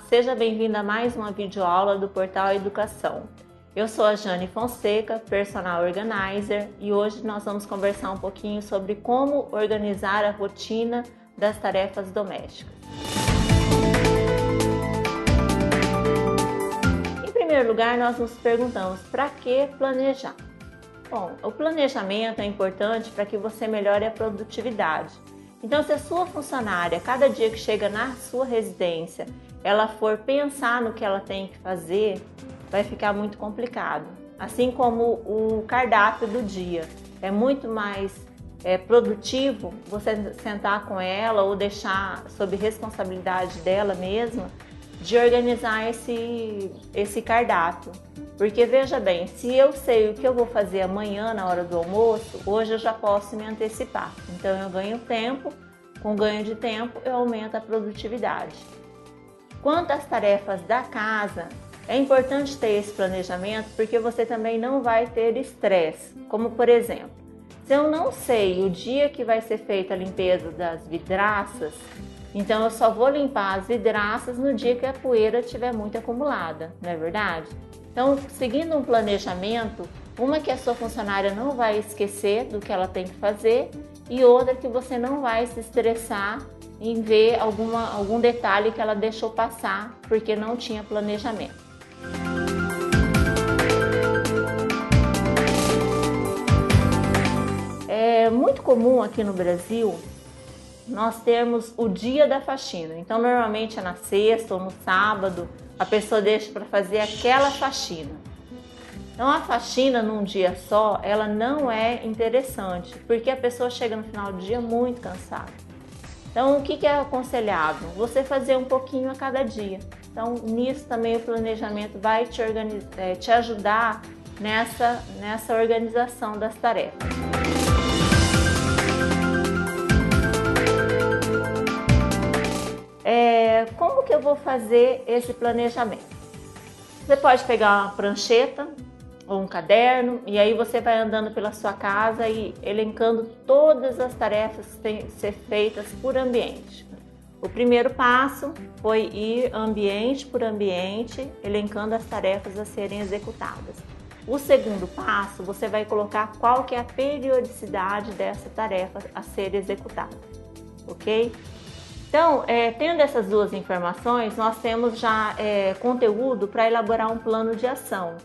seja bem-vinda a mais uma videoaula do Portal Educação. Eu sou a Jane Fonseca, Personal Organizer, e hoje nós vamos conversar um pouquinho sobre como organizar a rotina das tarefas domésticas. Em primeiro lugar, nós nos perguntamos, para que planejar? Bom, o planejamento é importante para que você melhore a produtividade. Então, se a sua funcionária, cada dia que chega na sua residência, ela for pensar no que ela tem que fazer, vai ficar muito complicado. Assim como o cardápio do dia. É muito mais produtivo você sentar com ela ou deixar sob responsabilidade dela mesma de organizar esse cardápio. Porque veja bem, se eu sei o que eu vou fazer amanhã na hora do almoço, hoje eu já posso me antecipar. Então eu ganho tempo, com ganho de tempo eu aumento a produtividade. Quanto às tarefas da casa, é importante ter esse planejamento porque você também não vai ter estresse. Como por exemplo, se eu não sei o dia que vai ser feita a limpeza das vidraças, então eu só vou limpar as vidraças no dia que a poeira estiver muito acumulada, não é verdade? Então, seguindo um planejamento, uma que a sua funcionária não vai esquecer do que ela tem que fazer e outra que você não vai se estressar em ver algum detalhe que ela deixou passar porque não tinha planejamento. É muito comum aqui no Brasil nós termos o dia da faxina. Então, normalmente é na sexta ou no sábado, a pessoa deixa para fazer aquela faxina. Então, a faxina num dia só, ela não é interessante, porque a pessoa chega no final do dia muito cansada. Então, o que é aconselhável? Você fazer um pouquinho a cada dia. Então, nisso também o planejamento vai te ajudar nessa organização das tarefas. Como que eu vou fazer esse planejamento? Você pode pegar uma prancheta ou um caderno e aí você vai andando pela sua casa e elencando todas as tarefas que têm que ser feitas por ambiente. O primeiro passo foi ir ambiente por ambiente, elencando as tarefas a serem executadas. O segundo passo, você vai colocar qual que é a periodicidade dessa tarefa a ser executada, ok? Então, tendo essas duas informações, nós temos já conteúdo para elaborar um plano de ação.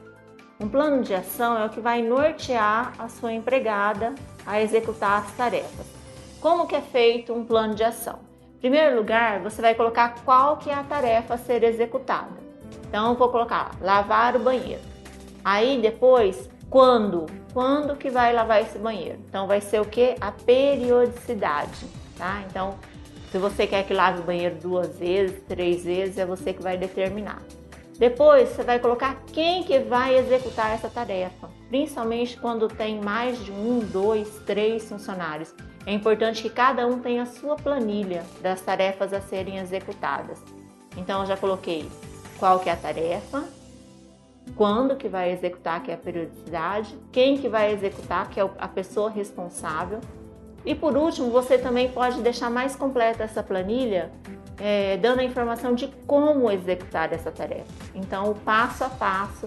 Um plano de ação é o que vai nortear a sua empregada a executar as tarefas. Como que é feito um plano de ação? Em primeiro lugar, você vai colocar qual que é a tarefa a ser executada. Então, eu vou colocar lavar o banheiro. Aí, depois, quando que vai lavar esse banheiro? Então, vai ser o que? A periodicidade, tá? Então, se você quer que lave o banheiro 2 vezes, 3 vezes, é você que vai determinar. Depois, você vai colocar quem que vai executar essa tarefa, principalmente quando tem mais de 1, 2, 3 funcionários. É importante que cada um tenha a sua planilha das tarefas a serem executadas. Então, eu já coloquei qual que é a tarefa, quando que vai executar, que é a periodicidade, quem que vai executar, que é a pessoa responsável. E por último, você também pode deixar mais completa essa planilha, dando a informação de como executar essa tarefa. Então, o passo a passo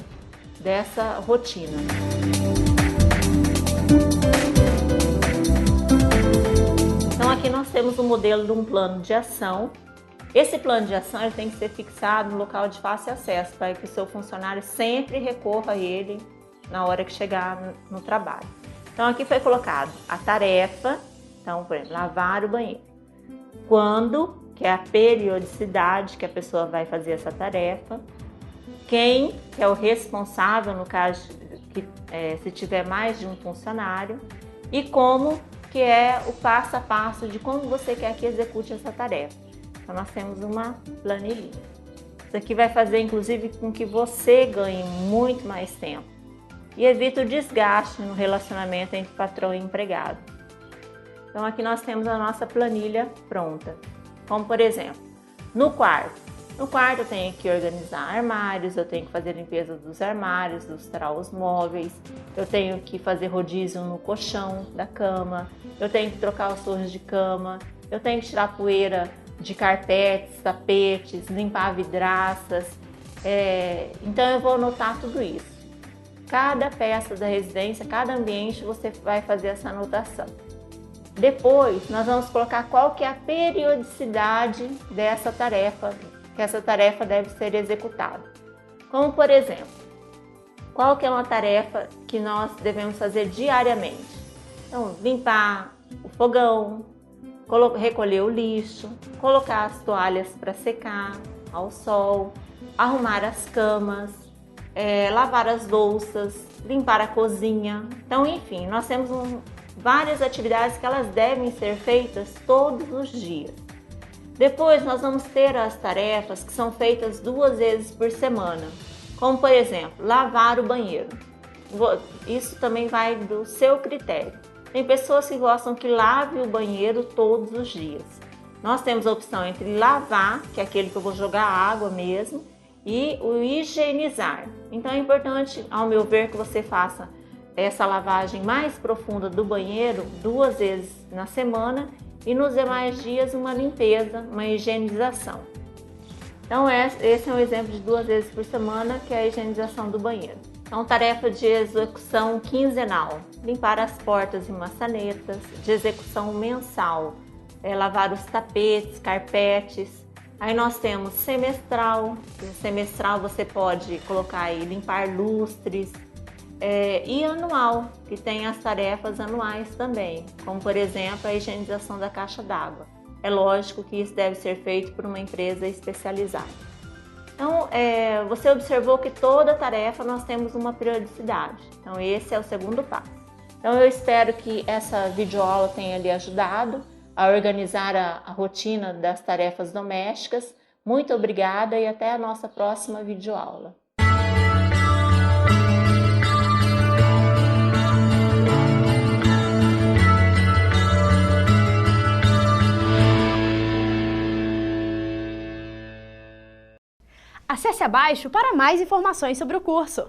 dessa rotina. Então, aqui nós temos um modelo de um plano de ação. Esse plano de ação ele tem que ser fixado no local de fácil acesso, para que o seu funcionário sempre recorra a ele na hora que chegar no trabalho. Então, aqui foi colocado a tarefa, então, por exemplo, lavar o banheiro. Quando, que é a periodicidade que a pessoa vai fazer essa tarefa. Quem, que é o responsável, no caso, se tiver mais de um funcionário. E como, que é o passo a passo de como você quer que execute essa tarefa. Então, nós temos uma planilha. Isso aqui vai fazer, inclusive, com que você ganhe muito mais tempo e evita o desgaste no relacionamento entre patrão e empregado. Então, aqui nós temos a nossa planilha pronta. Como, por exemplo, no quarto. No quarto eu tenho que organizar armários, eu tenho que fazer limpeza dos armários, lustrar os móveis, eu tenho que fazer rodízio no colchão da cama, eu tenho que trocar os forros de cama, eu tenho que tirar a poeira de carpetes, tapetes, limpar vidraças. Então eu vou anotar tudo isso. Cada peça da residência, cada ambiente, você vai fazer essa anotação. Depois, nós vamos colocar qual que é a periodicidade dessa tarefa, que essa tarefa deve ser executada. Como, por exemplo, qual que é uma tarefa que nós devemos fazer diariamente? Então, limpar o fogão, recolher o lixo, colocar as toalhas para secar ao sol, arrumar as camas, lavar as louças, limpar a cozinha. Então, enfim, nós temos várias atividades que elas devem ser feitas todos os dias. Depois nós vamos ter as tarefas que são feitas 2 vezes por semana, como por exemplo, lavar o banheiro. Isso também vai do seu critério. Tem pessoas que gostam que lave o banheiro todos os dias. Nós temos a opção entre lavar, que é aquele que eu vou jogar água mesmo, e o higienizar. Então é importante, ao meu ver, que você faça essa lavagem mais profunda do banheiro 2 vezes na semana e nos demais dias uma limpeza, uma higienização. Então esse é um exemplo de 2 vezes por semana, que é a higienização do banheiro. Então, tarefa de execução quinzenal, limpar as portas e maçanetas. De execução mensal, lavar os tapetes, carpetes. Aí nós temos semestral. Semestral você pode colocar aí limpar lustres. E anual, que tem as tarefas anuais também, como por exemplo a higienização da caixa d'água. É lógico que isso deve ser feito por uma empresa especializada. Então, você observou que toda tarefa nós temos uma periodicidade. Então, esse é o segundo passo. Então, eu espero que essa videoaula tenha lhe ajudado a organizar a rotina das tarefas domésticas. Muito obrigada e até a nossa próxima videoaula. Acesse abaixo para mais informações sobre o curso.